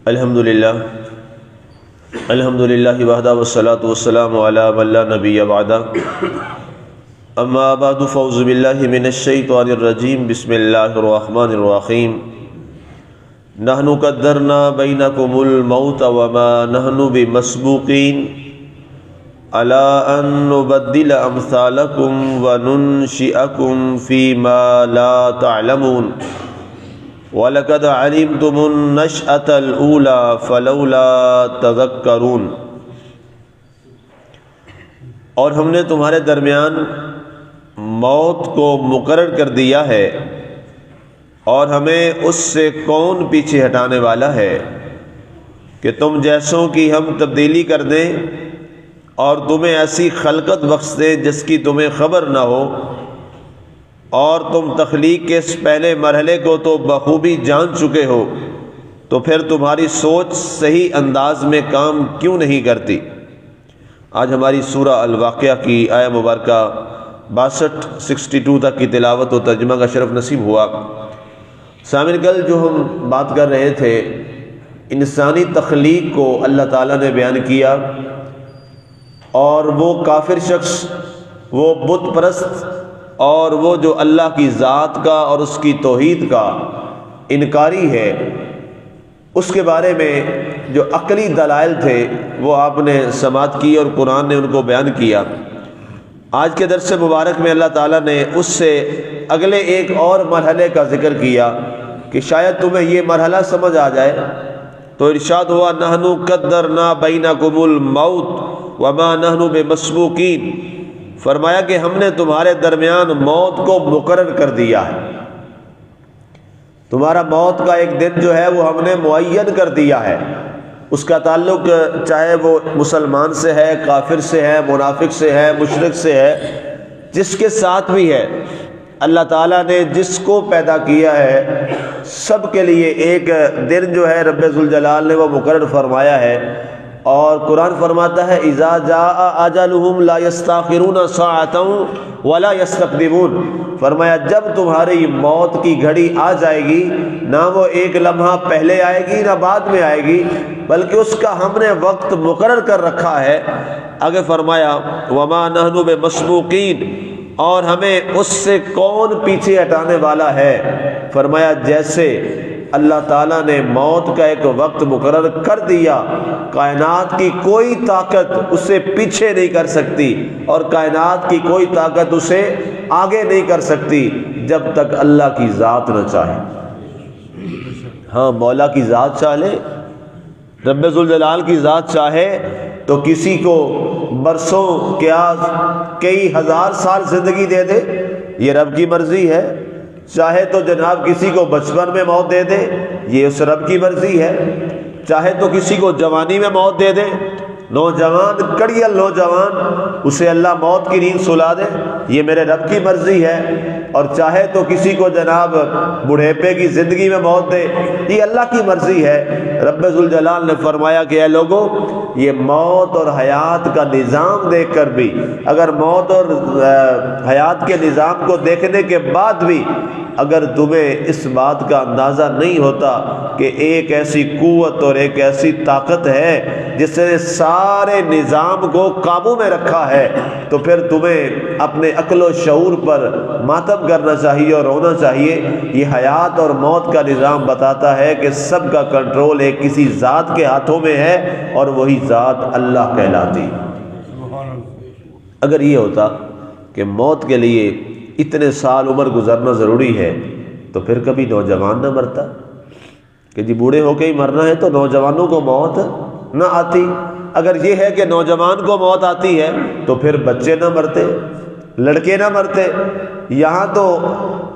الحمدللہ وحدہ والصلاة والسلام علی من لا نبی بعدہ اما بعد فاعوذ باللہ من الشیطان الرجیم بسم اللہ الرحمن الرحیم نحن قدرنا بینکم الموت وما نحن بمسبوقین علی ان نبدل امثالکم وننشئکم فیما لا تعلمون وَلَقَدْ عَلِمْتُمُ النَّشْأَةَ الْأُولَى فَلَوْلَا تَذَكَّرُونَ۔ اور ہم نے تمہارے درمیان موت کو مقرر کر دیا ہے اور ہمیں اس سے کون پیچھے ہٹانے والا ہے کہ تم جیسوں کی ہم تبدیلی کر دیں اور تمہیں ایسی خلقت بخش دیں جس کی تمہیں خبر نہ ہو، اور تم تخلیق کے اس پہلے مرحلے کو تو بخوبی جان چکے ہو، تو پھر تمہاری سوچ صحیح انداز میں کام کیوں نہیں کرتی۔ آج ہماری سورہ الواقعہ کی آیہ مبارکہ 62 تک کی تلاوت و ترجمہ کا شرف نصیب ہوا۔ سامعین، کل جو ہم بات کر رہے تھے انسانی تخلیق کو اللہ تعالیٰ نے بیان کیا، اور وہ کافر شخص، وہ بت پرست اور وہ جو اللہ کی ذات کا اور اس کی توحید کا انکاری ہے، اس کے بارے میں جو عقلی دلائل تھے وہ آپ نے سماعت کی اور قرآن نے ان کو بیان کیا۔ آج کے درس مبارک میں اللہ تعالیٰ نے اس سے اگلے ایک اور مرحلے کا ذکر کیا کہ شاید تمہیں یہ مرحلہ سمجھ آ جائے، تو ارشاد ہوا نحن قدرنا بینکم الموت وما نحن بمسبوقین، فرمایا کہ ہم نے تمہارے درمیان موت کو مقرر کر دیا ہے۔ تمہارا موت کا ایک دن جو ہے وہ ہم نے معین کر دیا ہے۔ اس کا تعلق چاہے وہ مسلمان سے ہے، کافر سے ہے، منافق سے ہے، مشرک سے ہے، جس کے ساتھ بھی ہے، اللہ تعالیٰ نے جس کو پیدا کیا ہے سب کے لیے ایک دن جو ہے رب ذوالجلال نے وہ مقرر فرمایا ہے۔ اور قرآن فرماتا ہے اذا جاء اجلهم لا يستاخرون ساعة ولا يستقدمون، فرمایا جب تمہاری موت کی گھڑی آ جائے گی، نہ وہ ایک لمحہ پہلے آئے گی نہ بعد میں آئے گی، بلکہ اس کا ہم نے وقت مقرر کر رکھا ہے۔ آگے فرمایا وما نحن بمسبوقین، اور ہمیں اس سے کون پیچھے ہٹانے والا ہے۔ فرمایا جیسے اللہ تعالیٰ نے موت کا ایک وقت مقرر کر دیا، کائنات کی کوئی طاقت اسے پیچھے نہیں کر سکتی اور کائنات کی کوئی طاقت اسے آگے نہیں کر سکتی جب تک اللہ کی ذات نہ چاہے۔ ہاں، مولا کی ذات چاہے، رب ذوالجلال کی ذات چاہے تو کسی کو برسوں کیا کئی ہزار سال زندگی دے دے، یہ رب کی مرضی ہے۔ چاہے تو جناب کسی کو بچپن میں موت دے دے، یہ اس رب کی مرضی ہے۔ چاہے تو کسی کو جوانی میں موت دے دے، نوجوان کڑیل نوجوان اسے اللہ موت کی نیند سلا دے، یہ میرے رب کی مرضی ہے۔ اور چاہے تو کسی کو جناب بڑھیپے کی زندگی میں موت دے، یہ اللہ کی مرضی ہے۔ رب ذوالجلال نے فرمایا کہ اے لوگوں، یہ موت اور حیات کا نظام دیکھ کر بھی، اگر موت اور حیات کے نظام کو دیکھنے کے بعد بھی اگر تمہیں اس بات کا اندازہ نہیں ہوتا کہ ایک ایسی قوت اور ایک ایسی طاقت ہے جس نے سارے نظام کو قابو میں رکھا ہے، تو پھر تمہیں اپنے عقل و شعور پر ماتم کرنا چاہیے اور رونا چاہیے۔ یہ حیات اور موت کا نظام بتاتا ہے کہ سب کا کنٹرول ایک کسی ذات کے ہاتھوں میں ہے، اور وہی ذات اللہ کہلاتی۔ اگر یہ ہوتا کہ موت کے لیے اتنے سال عمر گزرنا ضروری ہے تو پھر کبھی نوجوان نہ مرتا کہ جی بوڑھے ہو کے ہی مرنا ہے تو نوجوانوں کو موت نہ آتی۔ اگر یہ ہے کہ نوجوان کو موت آتی ہے تو پھر بچے نہ مرتے، لڑکے نہ مرتے۔ یہاں تو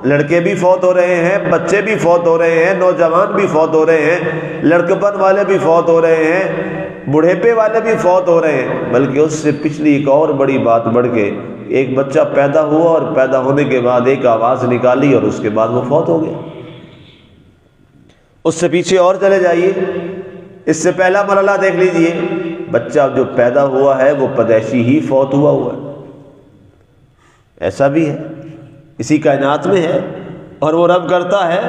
لڑکے بھی فوت ہو رہے ہیں، بچے بھی فوت ہو رہے ہیں، نوجوان بھی فوت ہو رہے ہیں، لڑکپن والے بھی فوت ہو رہے ہیں، بڑھیپے والے بھی فوت ہو رہے ہیں۔ بلکہ اس سے پچھلی ایک اور بڑی بات بڑھ کے ایک بچہ پیدا ہوا اور پیدا ہونے کے بعد ایک آواز نکالی اور اس کے بعد وہ فوت ہو گیا۔ اس سے پیچھے اور چلے جائیے، اس سے پہلا مرحلہ دیکھ لیجئے، بچہ جو پیدا ہوا ہے وہ پیدائشی ہی فوت ہوا ہے۔ ایسا بھی ہے، اسی کائنات میں ہے، اور وہ رب کرتا ہے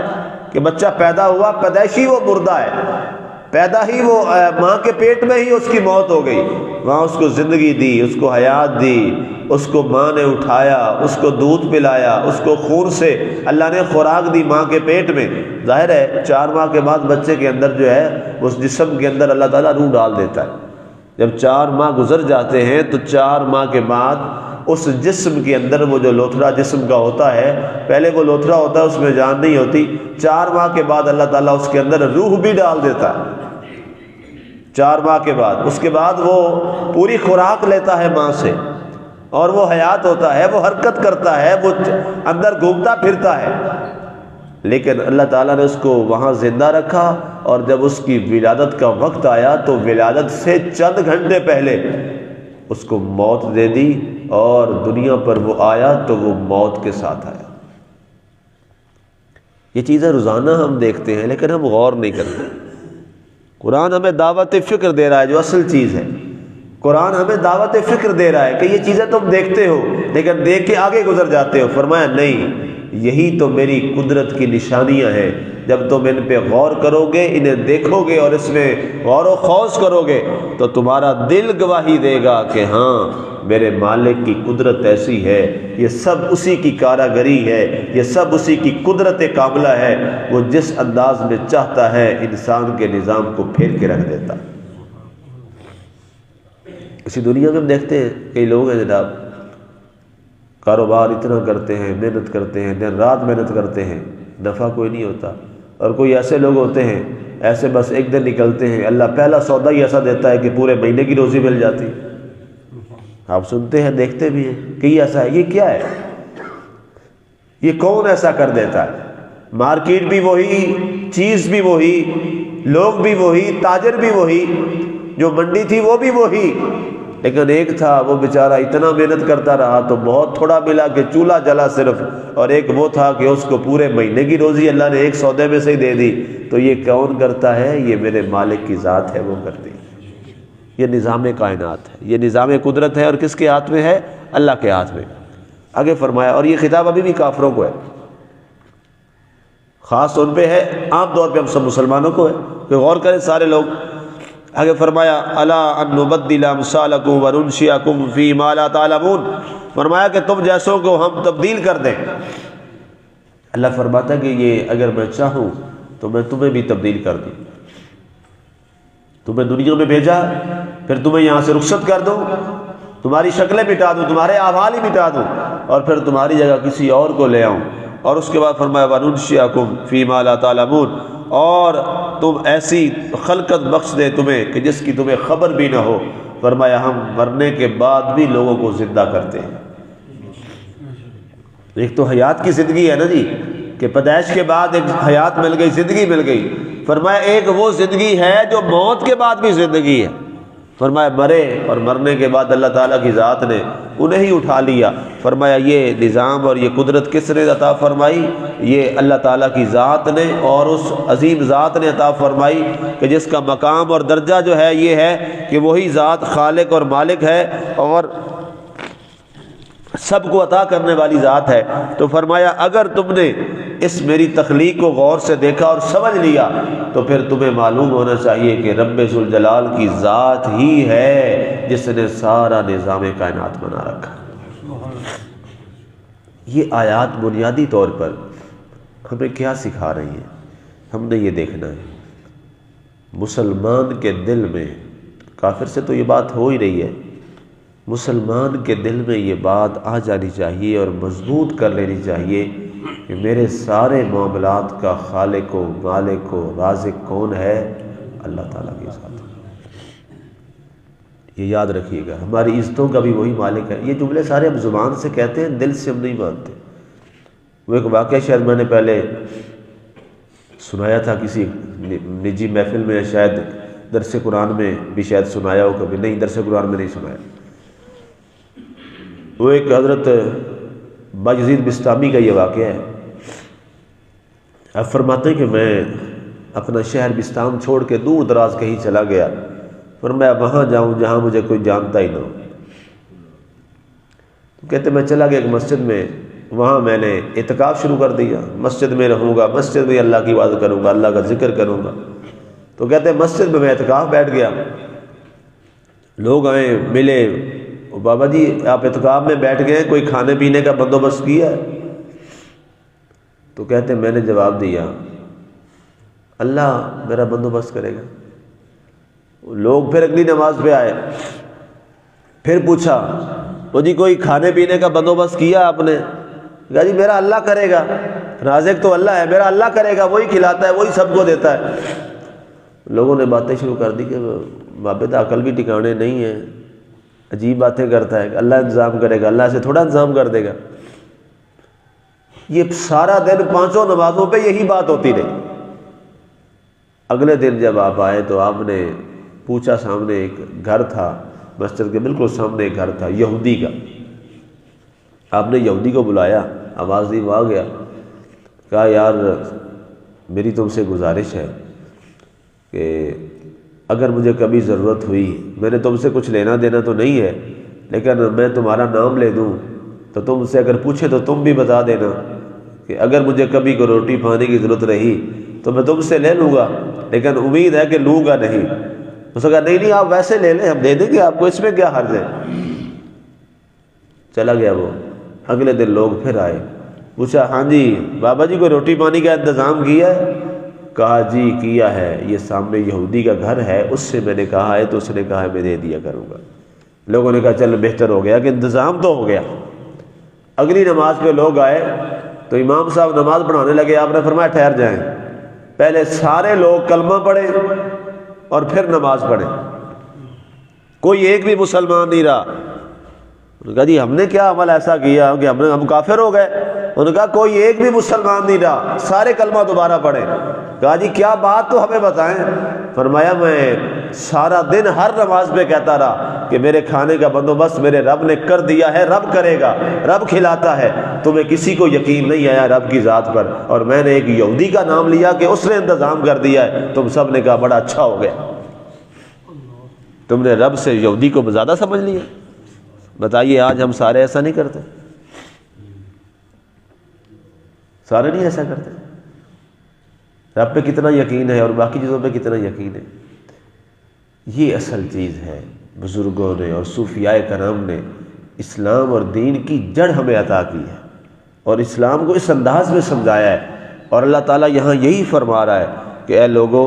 کہ بچہ پیدا ہوا پیدائشی وہ مردہ ہے، پیدا ہی وہ ماں کے پیٹ میں ہی اس کی موت ہو گئی، وہاں اس کو زندگی دی، اس کو حیات دی، اس کو ماں نے اٹھایا، اس کو دودھ پلایا، اس کو خون سے اللہ نے خوراک دی ماں کے پیٹ میں۔ ظاہر ہے 4 ماہ کے بعد بچے کے اندر جو ہے اس جسم کے اندر اللہ تعالیٰ روح ڈال دیتا ہے۔ جب 4 ماہ گزر جاتے ہیں تو 4 ماہ کے بعد اس جسم کے اندر وہ جو لوتھڑا جسم کا ہوتا ہے، پہلے وہ لوتھڑا ہوتا ہے، اس میں جان نہیں ہوتی، 4 ماہ کے بعد اللہ تعالیٰ اس کے اندر روح بھی ڈال دیتا ہے۔ 4 ماہ کے بعد، اس کے بعد وہ پوری خوراک لیتا ہے ماں سے، اور وہ حیات ہوتا ہے، وہ حرکت کرتا ہے، وہ اندر گھومتا پھرتا ہے۔ لیکن اللہ تعالیٰ نے اس کو وہاں زندہ رکھا، اور جب اس کی ولادت کا وقت آیا تو ولادت سے چند گھنٹے پہلے اس کو موت دے دی، اور دنیا پر وہ آیا تو وہ موت کے ساتھ آیا۔ یہ چیزیں روزانہ ہم دیکھتے ہیں لیکن ہم غور نہیں کرتے۔ قرآن ہمیں دعوت فکر دے رہا ہے، جو اصل چیز ہے، قرآن ہمیں دعوت فکر دے رہا ہے کہ یہ چیزیں تم دیکھتے ہو لیکن دیکھ کے آگے گزر جاتے ہو۔ فرمایا نہیں، یہی تو میری قدرت کی نشانیاں ہیں، جب تم ان پہ غور کرو گے، انہیں دیکھو گے اور اس میں غور و خوض کرو گے تو تمہارا دل گواہی دے گا کہ ہاں میرے مالک کی قدرت ایسی ہے، یہ سب اسی کی کاراگری ہے، یہ سب اسی کی قدرت کاملہ ہے، وہ جس انداز میں چاہتا ہے انسان کے نظام کو پھیر کے رکھ دیتا۔ اسی دنیا میں ہم دیکھتے ہیں کئی لوگ ہیں جناب، کاروبار اتنا کرتے ہیں، محنت کرتے ہیں، دن رات محنت کرتے ہیں، نفع کوئی نہیں ہوتا، اور کوئی ایسے لوگ ہوتے ہیں ایسے بس ایک دن نکلتے ہیں، اللہ پہلا سودا ہی ایسا دیتا ہے کہ پورے مہینے کی روزی مل جاتی۔ آپ سنتے ہیں، دیکھتے بھی ہیں کہ یہ ایسا ہے۔ یہ کیا ہے؟ یہ کون ایسا کر دیتا ہے؟ مارکیٹ بھی وہی، چیز بھی وہی، لوگ بھی وہی، تاجر بھی وہی، جو منڈی تھی وہ بھی وہی، لیکن ایک تھا وہ بیچارہ اتنا محنت کرتا رہا تو بہت تھوڑا ملا کہ چولہا جلا صرف، اور ایک وہ تھا کہ اس کو پورے مہینے کی روزی اللہ نے ایک سودے میں سے ہی دے دی۔ تو یہ کون کرتا ہے؟ یہ میرے مالک کی ذات ہے، وہ کرتی ہے۔ یہ نظام کائنات ہے، یہ نظام قدرت ہے، اور کس کے ہاتھ میں ہے؟ اللہ کے ہاتھ میں۔ آگے فرمایا، اور یہ خطاب ابھی بھی کافروں کو ہے، خاص ان پہ ہے، عام طور پہ ہم سب مسلمانوں کو ہے، کہ غور کریں سارے لوگ۔ آگے فرمایا، الا ان نبدل امثالکم وننشئکم فی ما لا تعلمون، فرمایا کہ تم جیسوں کو ہم تبدیل کر دیں۔ اللہ فرماتا ہے کہ یہ اگر میں چاہوں تو میں تمہیں بھی تبدیل کر دوں، تمہیں دنیا میں بھیجا، پھر تمہیں یہاں سے رخصت کر دوں، تمہاری شکلیں مٹا دوں، تمہارے احوال ہی مٹا دوں، اور پھر تمہاری جگہ کسی اور کو لے آؤں۔ اور اس کے بعد فرمایا وَنُنشِئَكُمْ فِي مَا لَا تَعْلَمُونَ، اور تم ایسی خلقت بخش دے تمہیں کہ جس کی تمہیں خبر بھی نہ ہو۔ فرمایا ہم مرنے کے بعد بھی لوگوں کو زندہ کرتے ہیں۔ ایک تو حیات کی زندگی ہے نا جی، کہ پیدائش کے بعد ایک حیات مل گئی، زندگی مل گئی۔ فرمایا ایک وہ زندگی ہے جو موت کے بعد بھی زندگی ہے۔ فرمایا مرے، اور مرنے کے بعد اللہ تعالیٰ کی ذات نے انہیں ہی اٹھا لیا۔ فرمایا یہ نظام اور یہ قدرت کس نے عطا فرمائی؟ یہ اللہ تعالیٰ کی ذات نے، اور اس عظیم ذات نے عطا فرمائی کہ جس کا مقام اور درجہ جو ہے یہ ہے کہ وہی ذات خالق اور مالک ہے، اور سب کو عطا کرنے والی ذات ہے۔ تو فرمایا اگر تم نے اس میری تخلیق کو غور سے دیکھا اور سمجھ لیا تو پھر تمہیں معلوم ہونا چاہیے کہ رب ذوالجلال کی ذات ہی ہے جس نے سارا نظام کائنات بنا رکھا۔ یہ آیات بنیادی طور پر ہمیں کیا سکھا رہی ہیں؟ ہم نے یہ دیکھنا ہے مسلمان کے دل میں، کافر سے تو یہ بات ہو ہی رہی ہے، مسلمان کے دل میں یہ بات آ جانی چاہیے اور مضبوط کر لینی چاہیے کہ میرے سارے معاملات کا خالق و مالک و رازق کون ہے؟ اللہ تعالیٰ کی ذات۔ یہ یاد رکھیے گا، ہماری عزتوں کا بھی وہی مالک ہے۔ یہ جملے سارے ہم زبان سے کہتے ہیں، دل سے ہم نہیں مانتے۔ وہ ایک واقعہ شاید میں نے پہلے سنایا تھا کسی نجی محفل میں، شاید درس قرآن میں بھی شاید سنایا ہو، کبھی نہیں، درس قرآن میں نہیں سنایا۔ وہ ایک حضرت باجزید بستامی کا یہ واقعہ ہے۔ آپ فرماتے ہیں کہ میں اپنا شہر بستام چھوڑ کے دور دراز کہیں چلا گیا، فرمایا وہاں جاؤں جہاں مجھے کوئی جانتا ہی نہ ہو۔ تو کہتے میں چلا گیا ایک مسجد میں، وہاں میں نے اعتکاف شروع کر دیا، مسجد میں رہوں گا، مسجد میں اللہ کی عبادت کروں گا، اللہ کا ذکر کروں گا۔ تو کہتے ہیں مسجد میں اعتکاف بیٹھ گیا، لوگ آئے ملے، بابا جی آپ اعتکاف میں بیٹھ گئے، کوئی کھانے پینے کا بندوبست کیا ہے؟ تو کہتے ہیں میں نے جواب دیا اللہ میرا بندوبست کرے گا۔ لوگ پھر اگلی نماز پہ آئے، پھر پوچھا وہ جی کوئی کھانے پینے کا بندوبست کیا آپ نے؟ کہا جی میرا اللہ کرے گا، رازق تو اللہ ہے، میرا اللہ کرے گا، وہی کھلاتا ہے، وہی سب کو دیتا ہے۔ لوگوں نے باتیں شروع کر دی کہ بابے تو عقل بھی ٹھکانے نہیں ہے، عجیب باتیں کرتا ہے، اللہ انتظام کرے گا، اللہ سے تھوڑا انتظام کر دے گا۔ یہ سارا دن 5 نمازوں پہ یہی بات ہوتی رہی۔ اگلے دن جب آپ آئے تو آپ نے پوچھا، سامنے ایک گھر تھا، مسجد کے بالکل سامنے ایک گھر تھا یہودی کا، آپ نے یہودی کو بلایا، آواز دی، وہ آ گیا، کہا یار میری تم سے گزارش ہے کہ اگر مجھے کبھی ضرورت ہوئی، میں نے تم سے کچھ لینا دینا تو نہیں ہے، لیکن میں تمہارا نام لے دوں تو تم سے اگر پوچھے تو تم بھی بتا دینا کہ اگر مجھے کبھی کوئی روٹی پانی کی ضرورت رہی تو میں تم سے لے لوں گا، لیکن امید ہے کہ لوں گا نہیں۔ اس نے کہا نہیں آپ ویسے لے لیں، ہم دے دیں گے آپ کو، اس میں کیا حرج ہے۔ چلا گیا وہ۔ اگلے دن لوگ پھر آئے، پوچھا ہاں جی بابا جی کوئی روٹی پانی کا انتظام کیا ہے؟ کہا جی کیا ہے، یہ سامنے یہودی کا گھر ہے، اس سے میں نے کہا ہے تو اس نے کہا ہے میں دے دیا کروں گا۔ لوگوں نے کہا چل بہتر ہو گیا کہ انتظام تو ہو گیا۔ اگلی نماز پہ لوگ آئے تو امام صاحب نماز پڑھانے لگے، آپ نے فرمایا ٹھہر جائیں، پہلے سارے لوگ کلمہ پڑھیں اور پھر نماز پڑھیں۔ کوئی ایک بھی مسلمان نہیں رہا۔ انہوں نے کہا جی ہم نے کیا عمل ایسا کیا کہ ہم کافر ہو گئے؟ انہوں نے کہا کوئی ایک بھی مسلمان نہیں رہا، سارے کلمہ دوبارہ پڑھیں۔ کہا جی کیا بات تو ہمیں بتائیں۔ فرمایا میں سارا دن ہر نماز پہ کہتا رہا کہ میرے کھانے کا بندوبست میرے رب نے کر دیا ہے، رب کرے گا، رب کھلاتا ہے۔ تمہیں کسی کو یقین نہیں آیا رب کی ذات پر، اور میں نے ایک یہودی کا نام لیا کہ اس نے انتظام کر دیا ہے، تم سب نے کہا بڑا اچھا ہو گیا۔ تم نے رب سے یہودی کو زیادہ سمجھ لیا۔ بتائیے آج ہم سارے ایسا نہیں کرتے؟ سارے نہیں ایسا کرتے؟ رب پہ کتنا یقین ہے اور باقی چیزوں پہ کتنا یقین ہے۔ یہ اصل چیز ہے۔ بزرگوں نے اور صوفیاء کرام نے اسلام اور دین کی جڑ ہمیں عطا کی ہے اور اسلام کو اس انداز میں سمجھایا ہے، اور اللہ تعالیٰ یہاں یہی فرما رہا ہے کہ اے لوگو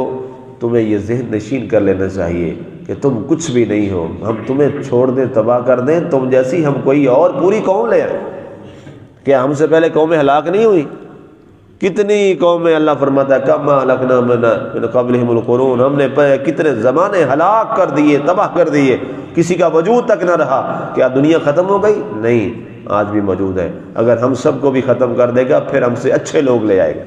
تمہیں یہ ذہن نشین کر لینا چاہیے کہ تم کچھ بھی نہیں ہو، ہم تمہیں چھوڑ دیں، تباہ کر دیں، تم جیسی ہم کوئی اور پوری قوم لے آئیں۔ کیا ہم سے پہلے قومیں ہلاک نہیں ہوئی؟ کتنی قومیں اللہ فرماتا ہے کما اہلکنا من قبلہم القرون، ہم نے کتنے زمانے ہلاک کر دیے، تباہ کر دیے، کسی کا وجود تک نہ رہا۔ کیا دنیا ختم ہو گئی؟ نہیں، آج بھی موجود ہے۔ اگر ہم سب کو بھی ختم کر دے گا پھر ہم سے اچھے لوگ لے آئے گا۔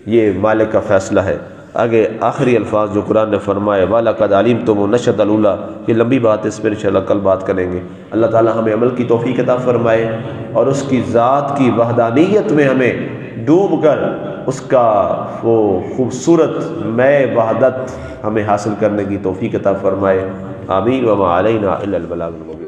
یہ مالک کا فیصلہ ہے۔ آگے آخری الفاظ جو قرآن نے فرمائے وَلَقَدْ عَلِمْتُمُ النَّشْأَةَ الْأُولَىٰ، یہ لمبی بات ہے، اس پر انشاءاللہ کل بات کریں گے۔ اللہ تعالی ہمیں عمل کی توفیق عطا فرمائے اور اس کی ذات کی وحدانیت میں ہمیں ڈوب کر اس کا وہ خوبصورت میں وحدت ہمیں حاصل کرنے کی توفیق عطا فرمائے۔ آمین۔ وما علینا الا البلاغ المبین۔